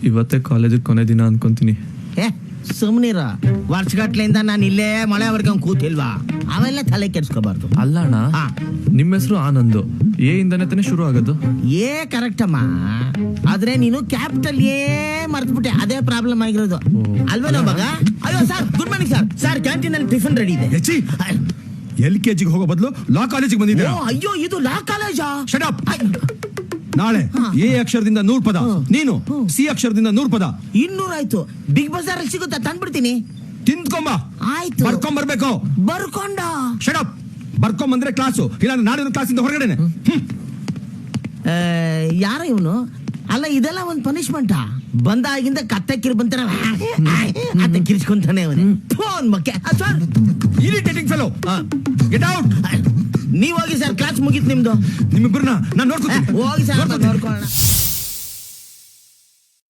ಇವತ್ತೇ ಕಾಲೇಜಿಗೆ ಕೊನೆ ದಿನ ಅನ್ಕೊಂತೀನಿ. ಸುಮ್ನಿರ, ವರ್ಷಗಟ್ಲೆಯಿಂದ ನಾನು ಇಲ್ಲೇ ಮಳೆ ಹೊಡ್ಕೊಂಡ್ ಕೂತಿಲ್ವಾ, ಅವೆಲ್ಲ ತಲೆ ಕೆಡ್ಸ್ಕೋಬಾರ್ದು. ಅಲ್ಲ ಅಣ್ಣ, ನಿಮ್ಮ ಹೆಸರು ಆನಂದ್, ಎ ಇಂದನೇ ತಾನೇ ಶುರು ಆಗೋದು. ಏ ಕರೆಕ್ಟ್ ಅಮ್ಮ, ಆದ್ರೆ ನೀನು ಕ್ಯಾಪಿಟಲ್ ಏ ಮರ್ತ್ಬಿಟ್ಟೆ, ಅದೇ ಪ್ರಾಬ್ಲಮ್ ಆಗಿರೋದು ಅಲ್ವೇನೋ ಮಗ. ಅಯ್ಯೋ sir, good morning sir. Sir canteen ಅಲ್ಲಿ ಟಿಫನ್ ರೆಡಿ ಇದೆ. LKG ಹೋಗೋ ಬದಲು ಲಾ ಕಾಲೇಜಿಗೆ ಬಂದಿದ್ದೀರಾ? ಅಯ್ಯೋ, ಇದು ಲಾ ಕಾಲೇಜಾ? Shut up. ನಾಳೆ ಎ ಅಕ್ಷರದಿಂದ 100 ಪದ, ನೀನು ಸಿ ಅಕ್ಷರದಿಂದ 100 ಪದ. 200 ಆಯ್ತು. ಬಿಗ್ ಬಜಾರ್ ಅಲ್ಲಿ ಸಿಗುತ್ತಾ? ತಂದ್ಬಿಡ್ತೀನಿ. ತಿಂದ್ಕೊಂಬ. ಆಯ್ತು, ಬರ್ಕೊಂಬರ್ಬೇಕು. ಬರ್ಕೊಂಡ. Shut up. ಬರ್ಕೊಂಬಂದ್ರೆ ಕ್ಲಾಸು, ಇಲ್ಲ ನಾಳೆ ಕ್ಲಾಸಿಂದ ಹೊರಗಡೆನೆ. ಯಾರ ಇವನು? ಅಲ್ಲ, ಇದೆಲ್ಲ ಒಂದು ಪನಿಷ್ಮೆಂಟಾ? ಬಂದಾಗಿಂದ ಕತ್ತೆ ಕಿರ್ಬಂತಾರ ಅಂತ ಕಿರ್ಚ್ಕೊಂತಾನೆ ಅವನು. ಫೋನ್ ಮಕ್ಕೆ ಇರಿಟೇಟಿಂಗ್ ಫೆಲೋ. Get out. ನೀವ್ ಹೋಗಿ ಸರ್, ಕ್ಲಾಸ್ ಮುಗೀತು ನಿಮ್ದು. ನಿಮ್ಮಿಬ್ಬರನ್ನ ನಾನು ನೋಡ್ಕೊತೀನಿ. ಹೋಗಿ ಸರ್, ನೋಡ್ಕೊಳ್ಳೋಣ.